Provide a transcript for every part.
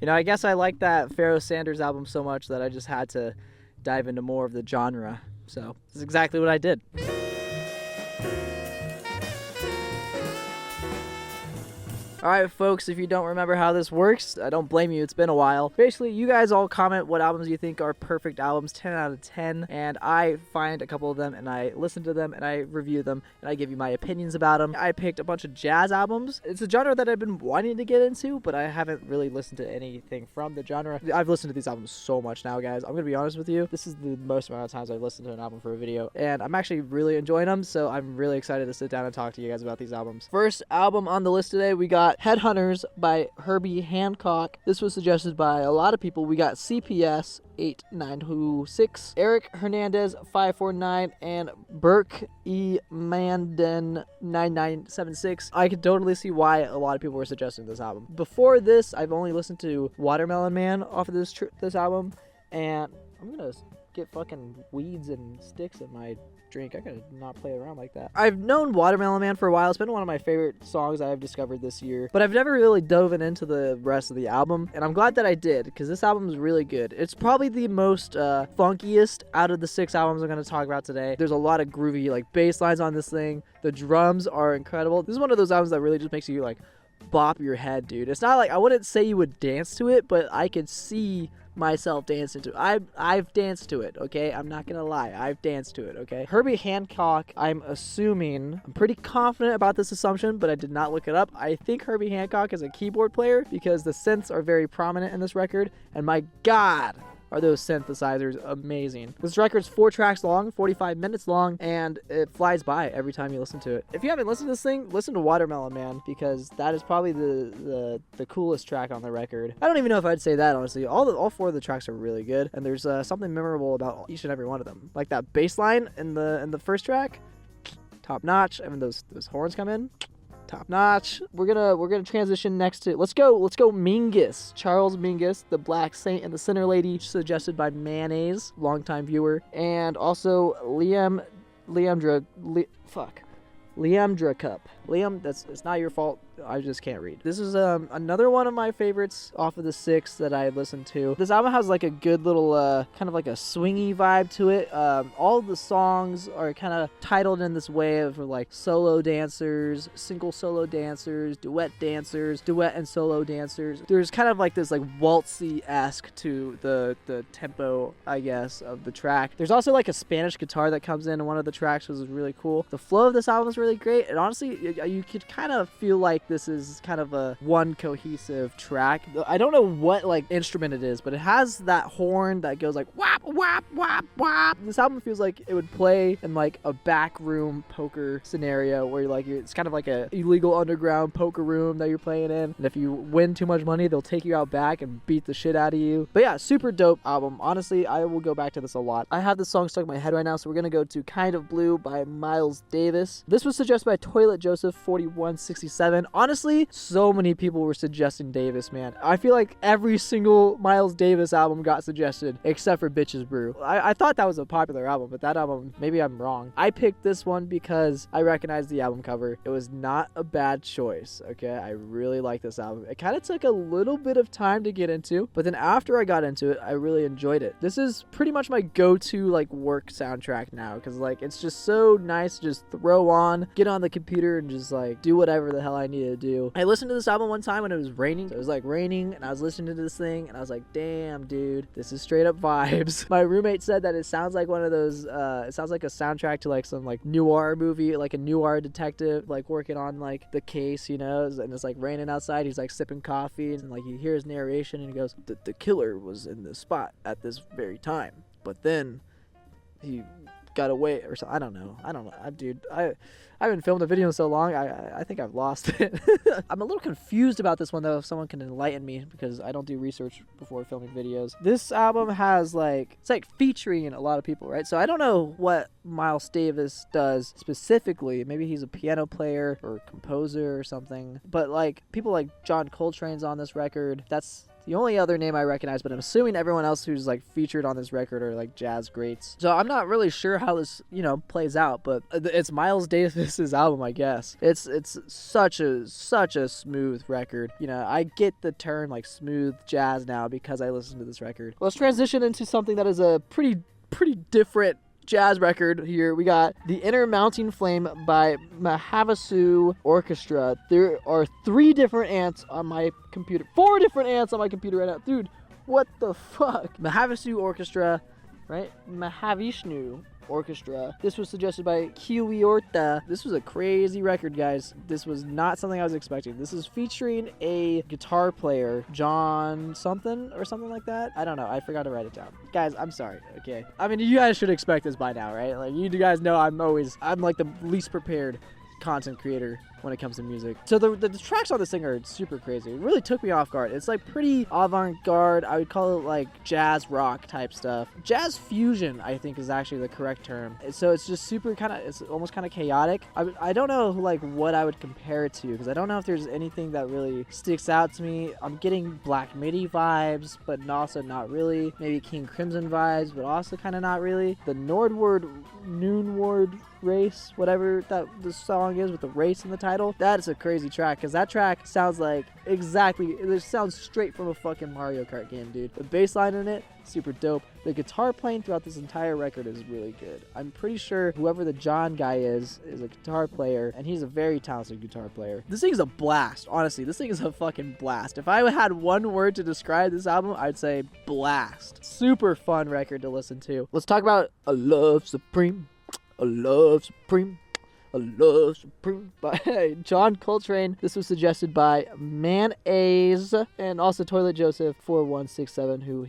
You know, I guess I like that Pharoah Sanders album so much that I just had to dive into more of the genre. So this is exactly what I did. Alright folks, if you don't remember how this works, I don't blame you, it's been a while. Basically, you guys all comment what albums you think are perfect albums, 10 out of 10, and I find a couple of them, and I listen to them, and I review them, and I give you my opinions about them. I picked a bunch of jazz albums. It's a genre that I've been wanting to get into, but I haven't really listened to anything from the genre. I've listened to these albums so much now, guys. I'm gonna be honest with you, this is the most amount of times I've listened to an album for a video, and I'm actually really enjoying them, so I'm really excited to sit down and talk to you guys about these albums. First album on the list today, we got Headhunters by Herbie Hancock. This was suggested by a lot of people. We got CPS 8926, Eric Hernandez 549, and Burke E. Manden 9976. I could totally see why a lot of people were suggesting this album. Before this, I've only listened to Watermelon Man off of this album, and I'm gonna get fucking weeds and sticks in my drink. I gotta not play around like that. I've known Watermelon Man for a while. It's been one of my favorite songs I've discovered this year, but I've never really dove into the rest of the album, and I'm glad that I did, because this album is really good. It's probably the most funkiest out of the 6 albums I'm going to talk about today. There's a lot of groovy like bass lines on this thing. The drums are incredible. This is one of those albums that really just makes you like bop your head, dude. It's not like, I wouldn't say you would dance to it, but I could see myself dancing to it. I've danced to it, okay? I'm not gonna lie, I've danced to it, okay? Herbie Hancock, I'm pretty confident about this assumption, but I did not look it up. I think Herbie Hancock is a keyboard player because the synths are very prominent in this record, and my god, are those synthesizers amazing. This record's 4 tracks long, 45 minutes long, and it flies by every time you listen to it. If you haven't listened to this thing, listen to Watermelon Man, because that is probably the coolest track on the record. I don't even know if I'd say that, honestly. All 4 of the tracks are really good, and there's something memorable about each and every one of them. Like that bass line in the first track, top notch, and when those horns come in, top notch. We're gonna transition next to let's go Mingus. Charles Mingus, the Black Saint and the Sinner Lady, suggested by Mayonnaise, longtime viewer, and also Liam Dracup. Liam, it's not your fault. I just can't read. This is another one of my favorites off of the 6 that I listened to. This album has like a good little kind of like a swingy vibe to it. All of the songs are kind of titled in this way of like solo dancers, single solo dancers, duet and solo dancers. There's kind of like this like waltzy-esque to the tempo, I guess, of the track. There's also like a Spanish guitar that comes in one of the tracks, which is really cool. The flow of this album is really great, and honestly, you could kind of feel like this is kind of a one cohesive track. I don't know what like instrument it is, but it has that horn that goes like whap whap whap whap. This album feels like it would play in like a backroom poker scenario where it's kind of like a illegal underground poker room that you're playing in, and if you win too much money, they'll take you out back and beat the shit out of you. But yeah, super dope album. Honestly, I will go back to this a lot. I have this song stuck in my head right now, so we're gonna go to Kind of Blue by Miles Davis. This was suggested by Toilet Joseph 4167. Honestly, so many people were suggesting Davis, man. I feel like every single Miles Davis album got suggested except for Bitches Brew. I thought that was a popular album, but that album, maybe I'm wrong. I picked this one because I recognized the album cover. It was not a bad choice, okay? I really like this album. It kind of took a little bit of time to get into, but then after I got into it, I really enjoyed it. This is pretty much my go-to like work soundtrack now, because like it's just so nice to just throw on, get on the computer, and just like do whatever the hell I need to do. I listened to this album one time when it was raining. So it was like raining, and I was listening to this thing, and I was like, damn, dude, this is straight up vibes. My roommate said that it sounds like one of those, it sounds like a soundtrack to like some like noir movie, like a noir detective like working on like the case, you know, and it's like raining outside. He's like sipping coffee, and like you hear his narration, and he goes, the killer was in this spot at this very time, but then he got away or something. I don't know, dude. I haven't filmed a video in so long, I think I've lost it. I'm a little confused about this one, though, if someone can enlighten me, because I don't do research before filming videos. This album has, it's featuring a lot of people, right? So I don't know what Miles Davis does specifically. Maybe he's a piano player or composer or something. But, people like John Coltrane's on this record. the only other name I recognize, but I'm assuming everyone else who's like featured on this record are like jazz greats. So I'm not really sure how this, you know, plays out, but it's Miles Davis's album, I guess. It's such a smooth record. You know, I get the term like smooth jazz now because I listened to this record. Let's transition into something that is a pretty different jazz record here. We got The Inner Mounting Flame by Mahavasu Orchestra. There are 3 different ants on my computer. 4 different ants on my computer right now. Dude, what the fuck? Mahavasu Orchestra, right? Mahavishnu Orchestra. This was suggested by Kiwiorta. This was a crazy record, guys. This was not something I was expecting. This is featuring a guitar player, John something or something like that. I don't know. I forgot to write it down. Guys, I'm sorry, okay? I mean, you guys should expect this by now, right? Like, you guys know I'm like the least prepared content creator when it comes to music. So the tracks on this thing are super crazy. It really took me off guard. It's like pretty avant-garde. I would call it like jazz rock type stuff. Jazz fusion, I think, is actually the correct term. So it's just super it's almost kind of chaotic. I don't know like what I would compare it to, because I don't know if there's anything that really sticks out to me. I'm getting Black Midi vibes, but also not really. Maybe King Crimson vibes, but also kind of not really. The Noonward Race, whatever that the song is with the race in the title, that is a crazy track, because that track sounds like it sounds straight from a fucking Mario Kart game, dude. The bass line in it, super dope. The guitar playing throughout this entire record is really good. I'm pretty sure whoever the John guy is a guitar player, and he's a very talented guitar player. This thing is a blast, honestly. This thing is a fucking blast. If I had one word to describe this album, I'd say blast. Super fun record to listen to. Let's talk about A Love Supreme. A Love Supreme. A Love Supreme by John Coltrane. This was suggested by Man-A's and also Toilet Joseph 4167, who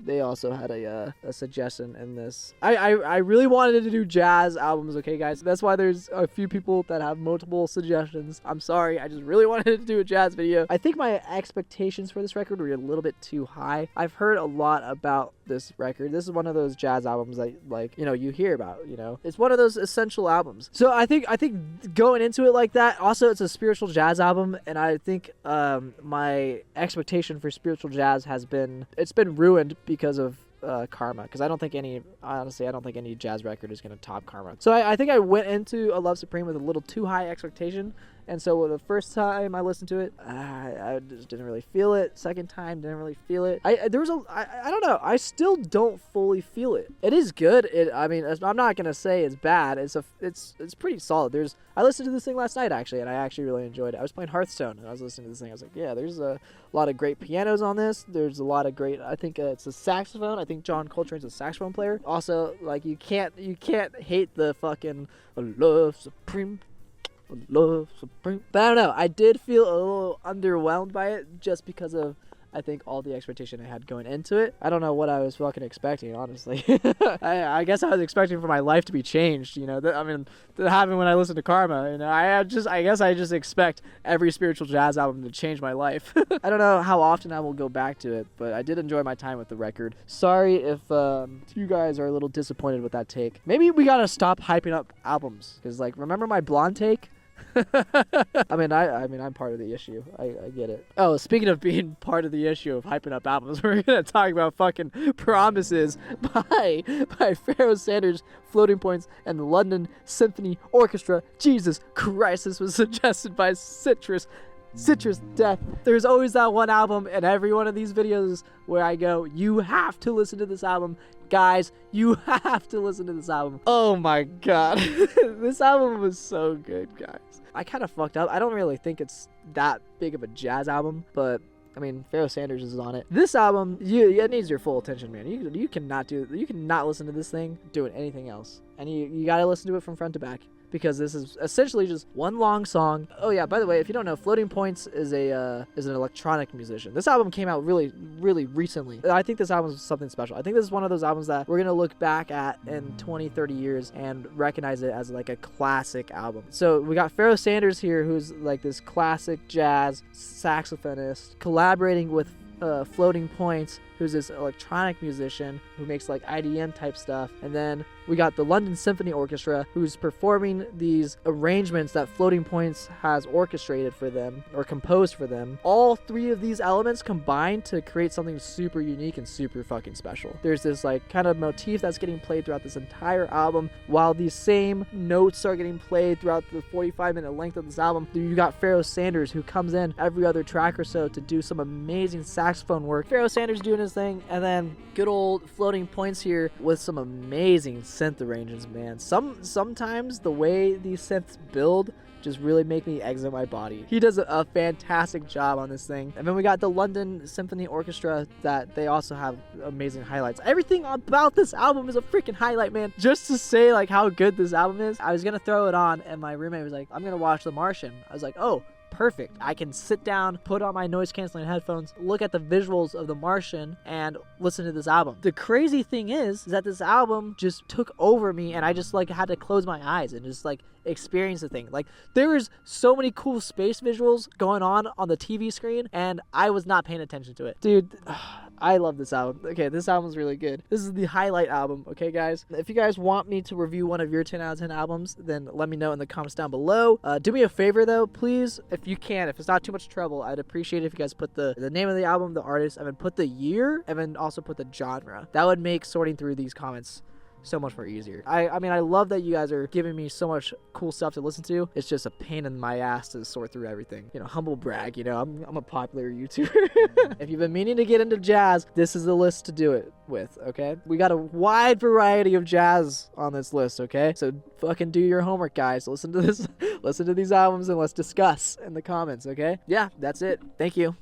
they also had a suggestion in this. I really wanted to do jazz albums, okay, guys? That's why there's a few people that have multiple suggestions. I'm sorry, I just really wanted to do a jazz video. I think my expectations for this record were a little bit too high. I've heard a lot about this record. This is one of those jazz albums that, like, you know, you hear about, you know. It's one of those essential albums. So I think going into it like that, also it's a spiritual jazz album, and I think my expectation for spiritual jazz has been ruined because of Karma, because I don't think any jazz record is going to top Karma. So I think I went into A Love Supreme with a little too high expectation, and so the first time I listened to it, I just didn't really feel it. Second time, didn't really feel it. I don't know. I still don't fully feel it. It is good. I mean, I'm not gonna say it's bad. It's pretty solid. I listened to this thing last night actually, and I actually really enjoyed it. I was playing Hearthstone, and I was listening to this thing. I was like, yeah, there's a lot of great pianos on this. There's a lot of great. I think it's a saxophone. I think John Coltrane's a saxophone player. Also, like, you can't hate the fucking Love Supreme. Love Supreme. But I don't know. I did feel a little underwhelmed by it just because of, I think, all the expectation I had going into it. I don't know what I was fucking expecting, honestly. I guess I was expecting for my life to be changed, you know. That happened when I listened to Karma, you know. I guess I just expect every spiritual jazz album to change my life. I don't know how often I will go back to it, but I did enjoy my time with the record. Sorry if you guys are a little disappointed with that take. Maybe we gotta stop hyping up albums, because, like, remember my Blonde take? I mean, I'm part of the issue. I get it. Oh, speaking of being part of the issue of hyping up albums, we're gonna talk about fucking Promises by Pharoah Sanders, Floating Points, and the London Symphony Orchestra. Jesus Christ, this was suggested by Citrus Death. There's always that one album in every one of these videos where I go, you have to listen to this album. Guys, you have to listen to this album. Oh my god. This album was so good, guys. I kind of fucked up. I don't really think it's that big of a jazz album, but I mean, Pharoah Sanders is on it. This album, it needs your full attention, man. You cannot listen to this thing doing anything else. And you gotta listen to it from front to back, because this is essentially just one long song. Oh yeah, by the way, if you don't know, Floating Points is an electronic musician. This album came out really, really recently. I think this album is something special. I think this is one of those albums that we're gonna look back at in 20, 30 years and recognize it as like a classic album. So we got Pharoah Sanders here, who's like this classic jazz saxophonist, collaborating with Floating Points, who's this electronic musician who makes like IDM type stuff, and then We got the London Symphony Orchestra, who's performing these arrangements that Floating Points has orchestrated for them or composed for them. All three of these elements combine to create something super unique and super fucking special. There's this like kind of motif that's getting played throughout this entire album, while these same notes are getting played throughout the 45-minute length of this album. You got Pharoah Sanders, who comes in every other track or so to do some amazing saxophone work. Pharoah Sanders doing his thing, and then good old Floating Points here with some amazing synth arrangements, man. Sometimes the way these synths build just really make me exit my body. He does a fantastic job on this thing. And then we got the London Symphony Orchestra, that they also have amazing highlights. Everything about this album is a freaking highlight, man. Just to say like how good this album is, I was gonna throw it on and my roommate was like, I'm gonna watch The Martian. I was like, oh, perfect. I can sit down, put on my noise canceling headphones, look at the visuals of The Martian, and listen to this album. The crazy thing is that this album just took over me, and I just like had to close my eyes and just like experience the thing. Like, there was so many cool space visuals going on the TV screen, and I was not paying attention to it. Dude, I love this album. Okay, this album's really good. This is the highlight album, okay, guys? If you guys want me to review one of your 10 out of 10 albums, then let me know in the comments down below. Do me a favor, though, please, if you can, if it's not too much trouble, I'd appreciate it if you guys put the name of the album, the artist, and then put the year, and then also put the genre. That would make sorting through these comments so much more easier. I mean, I love that you guys are giving me so much cool stuff to listen to. It's just a pain in my ass to sort through everything. You know, humble brag, you know, I'm a popular YouTuber. If you've been meaning to get into jazz, this is the list to do it with, okay? We got a wide variety of jazz on this list, okay? So fucking do your homework, guys. Listen to this, listen to these albums, and let's discuss in the comments, okay? Yeah, that's it. Thank you.